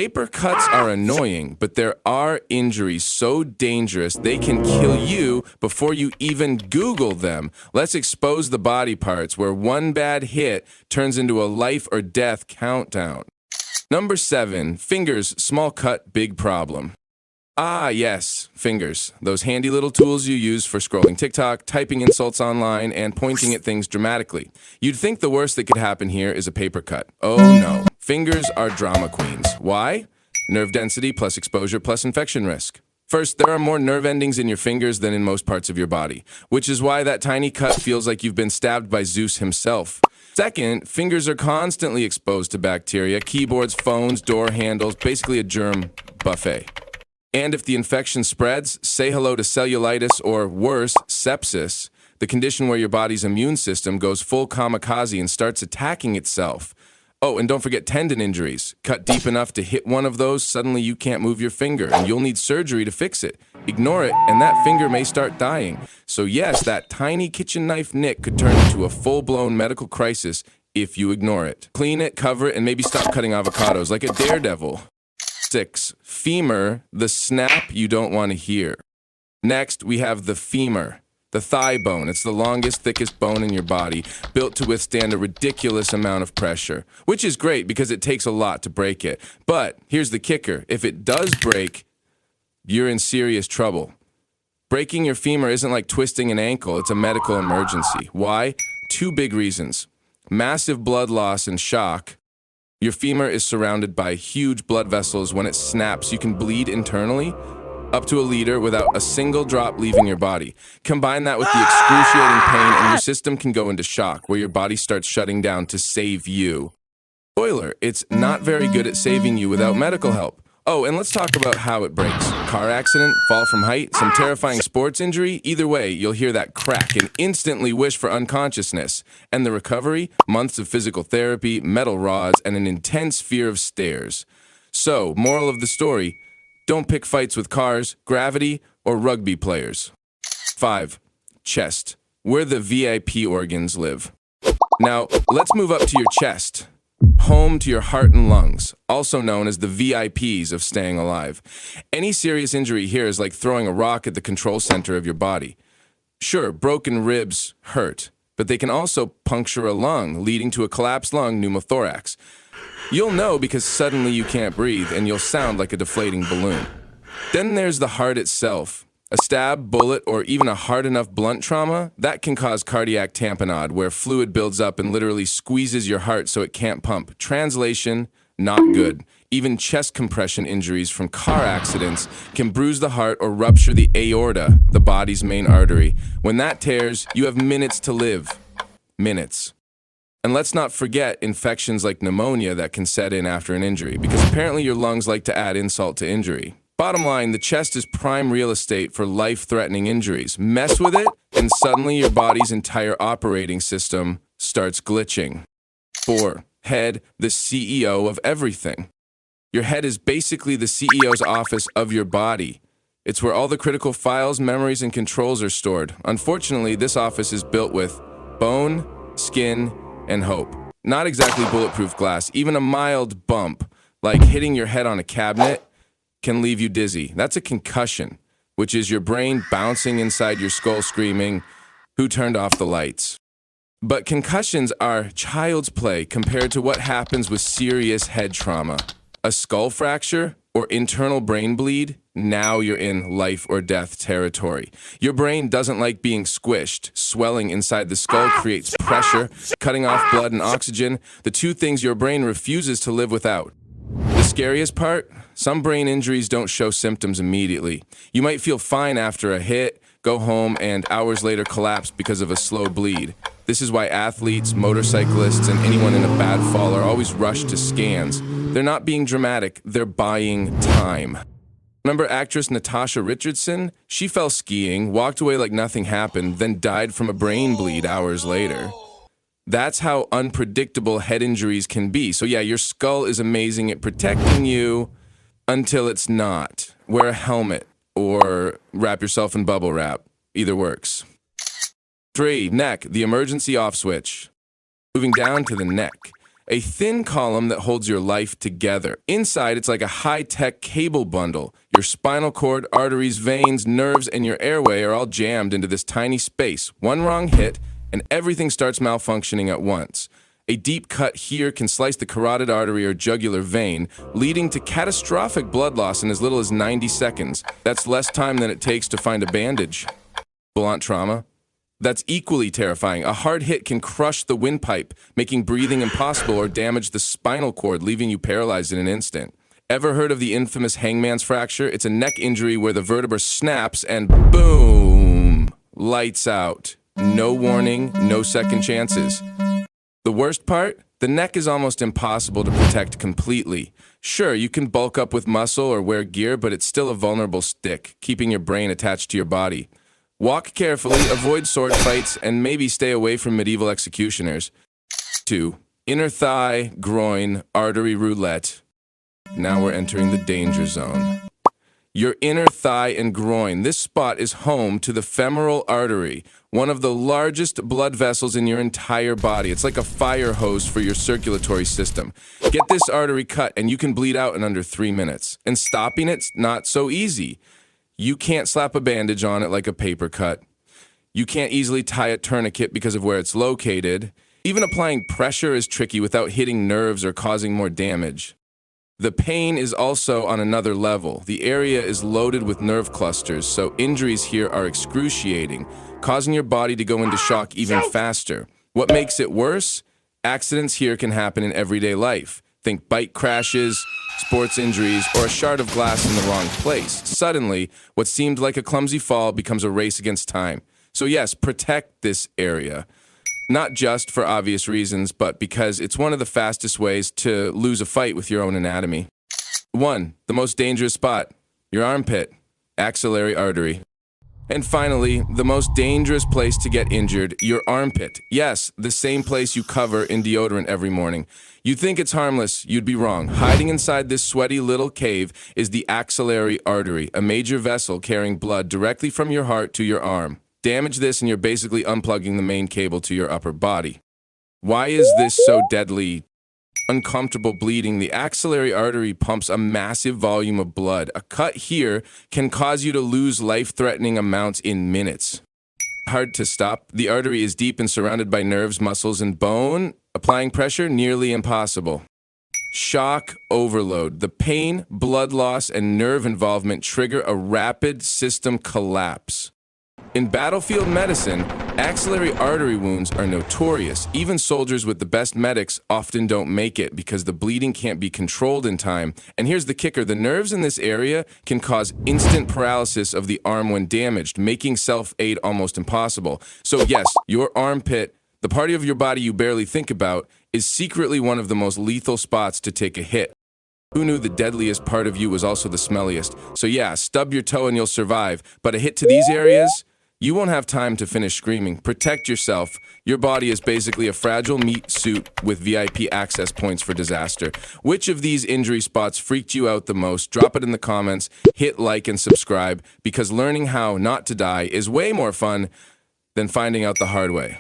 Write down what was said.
Paper cuts are annoying, but there are injuries so dangerous they can kill you before you even Google them. Let's expose the body parts where one bad hit turns into a life or death countdown. Number 7, fingers, small cut, big problem. Ah, yes, fingers. Those handy little tools you use for scrolling TikTok, typing insults online, and pointing at things dramatically. You'd think the worst that could happen here is a paper cut. Oh no. Fingers are drama queens. Why? Nerve density plus exposure plus infection risk. First, there are more nerve endings in your fingers than in most parts of your body, which is why that tiny cut feels like you've been stabbed by Zeus himself. Second, fingers are constantly exposed to bacteria, keyboards, phones, door handles, basically a germ buffet. And if the infection spreads, say hello to cellulitis or worse, sepsis, the condition where your body's immune system goes full kamikaze and starts attacking itself. Oh, and don't forget tendon injuries. Cut deep enough to hit one of those, suddenly you can't move your finger, and you'll need surgery to fix it. Ignore it, and that finger may start dying. So yes, that tiny kitchen knife nick could turn into a full-blown medical crisis if you ignore it. Clean it, cover it, and maybe stop cutting avocados like a daredevil. 6, femur, the snap you don't want to hear. Next, we have the femur, the thigh bone. It's the longest, thickest bone in your body, built to withstand a ridiculous amount of pressure, which is great because it takes a lot to break it. But here's the kicker. If it does break, you're in serious trouble. Breaking your femur isn't like twisting an ankle. It's a medical emergency. Why? 2 big reasons. Massive blood loss and shock. Your femur is surrounded by huge blood vessels. When it snaps, you can bleed internally up to a liter without a single drop leaving your body. Combine that with the excruciating pain and your system can go into shock where your body starts shutting down to save you. Spoiler, it's not very good at saving you without medical help. Oh, and let's talk about how it breaks. Car accident, fall from height, some terrifying sports injury. Either way, you'll hear that crack and instantly wish for unconsciousness. And the recovery? Months of physical therapy, metal rods, and an intense fear of stairs. So, moral of the story, don't pick fights with cars, gravity, or rugby players. 5, chest, where the VIP organs live. Now, let's move up to your chest. Home to your heart and lungs, also known as the VIPs of staying alive. Any serious injury here is like throwing a rock at the control center of your body. Sure, broken ribs hurt, but they can also puncture a lung, leading to a collapsed lung pneumothorax. You'll know because suddenly you can't breathe and you'll sound like a deflating balloon. Then there's the heart itself. A stab, bullet, or even a hard enough blunt trauma, that can cause cardiac tamponade, where fluid builds up and literally squeezes your heart so it can't pump. Translation, not good. Even chest compression injuries from car accidents can bruise the heart or rupture the aorta, the body's main artery. When that tears, you have minutes to live. Minutes. And let's not forget infections like pneumonia that can set in after an injury, because apparently your lungs like to add insult to injury. Bottom line, the chest is prime real estate for life-threatening injuries. Mess with it, and suddenly your body's entire operating system starts glitching. 4, head, the CEO of everything. Your head is basically the CEO's office of your body. It's where all the critical files, memories, and controls are stored. Unfortunately, this office is built with bone, skin, and hope. Not exactly bulletproof glass. Even a mild bump, like hitting your head on a cabinet, can leave you dizzy. That's a concussion, which is your brain bouncing inside your skull screaming, "Who turned off the lights?" But concussions are child's play compared to what happens with serious head trauma. A skull fracture or internal brain bleed, now you're in life or death territory. Your brain doesn't like being squished. Swelling inside the skull creates pressure, cutting off blood and oxygen, the 2 things your brain refuses to live without. The scariest part? Some brain injuries don't show symptoms immediately. You might feel fine after a hit, go home, and hours later collapse because of a slow bleed. This is why athletes, motorcyclists, and anyone in a bad fall are always rushed to scans. They're not being dramatic, they're buying time. Remember actress Natasha Richardson? She fell skiing, walked away like nothing happened, then died from a brain bleed hours later. That's how unpredictable head injuries can be. So yeah, your skull is amazing at protecting you until it's not. Wear a helmet or wrap yourself in bubble wrap. Either works. 3, neck, the emergency off switch. Moving down to the neck. A thin column that holds your life together. Inside, it's like a high-tech cable bundle. Your spinal cord, arteries, veins, nerves, and your airway are all jammed into this tiny space. One wrong hit, and everything starts malfunctioning at once. A deep cut here can slice the carotid artery or jugular vein, leading to catastrophic blood loss in as little as 90 seconds. That's less time than it takes to find a bandage. Blunt trauma. That's equally terrifying. A hard hit can crush the windpipe, making breathing impossible or damage the spinal cord, leaving you paralyzed in an instant. Ever heard of the infamous hangman's fracture? It's a neck injury where the vertebra snaps and boom, lights out. No warning, no second chances. The worst part? The neck is almost impossible to protect completely. Sure, you can bulk up with muscle or wear gear, but it's still a vulnerable stick, keeping your brain attached to your body. Walk carefully, avoid sword fights, and maybe stay away from medieval executioners. 2. Inner thigh, groin, artery roulette. Now we're entering the danger zone. Your inner thigh and groin. This spot is home to the femoral artery, one of the largest blood vessels in your entire body. It's like a fire hose for your circulatory system. Get this artery cut and you can bleed out in under 3 minutes. And stopping it's not so easy. You can't slap a bandage on it like a paper cut. You can't easily tie a tourniquet because of where it's located. Even applying pressure is tricky without hitting nerves or causing more damage. The pain is also on another level. The area is loaded with nerve clusters, so injuries here are excruciating, causing your body to go into shock even faster. What makes it worse? Accidents here can happen in everyday life. Think bike crashes, sports injuries, or a shard of glass in the wrong place. Suddenly, what seemed like a clumsy fall becomes a race against time. So yes, protect this area. Not just for obvious reasons, but because it's one of the fastest ways to lose a fight with your own anatomy. 1. The most dangerous spot. Your armpit. Axillary artery. And finally, the most dangerous place to get injured, your armpit. Yes, the same place you cover in deodorant every morning. You think it's harmless, you'd be wrong. Hiding inside this sweaty little cave is the axillary artery, a major vessel carrying blood directly from your heart to your arm. Damage this and you're basically unplugging the main cable to your upper body. Why is this so deadly? Uncomfortable bleeding. The axillary artery pumps a massive volume of blood. A cut here can cause you to lose life-threatening amounts in minutes. Hard to stop. The artery is deep and surrounded by nerves, muscles, and bone. Applying pressure, nearly impossible. Shock overload. The pain, blood loss, and nerve involvement trigger a rapid system collapse. In battlefield medicine, axillary artery wounds are notorious. Even soldiers with the best medics often don't make it because the bleeding can't be controlled in time. And here's the kicker, the nerves in this area can cause instant paralysis of the arm when damaged, making self-aid almost impossible. So yes, your armpit, the part of your body you barely think about, is secretly one of the most lethal spots to take a hit. Who knew the deadliest part of you was also the smelliest? So yeah, stub your toe and you'll survive, but a hit to these areas? You won't have time to finish screaming. Protect yourself. Your body is basically a fragile meat suit with VIP access points for disaster. Which of these injury spots freaked you out the most? Drop it in the comments, hit like and subscribe, because learning how not to die is way more fun than finding out the hard way.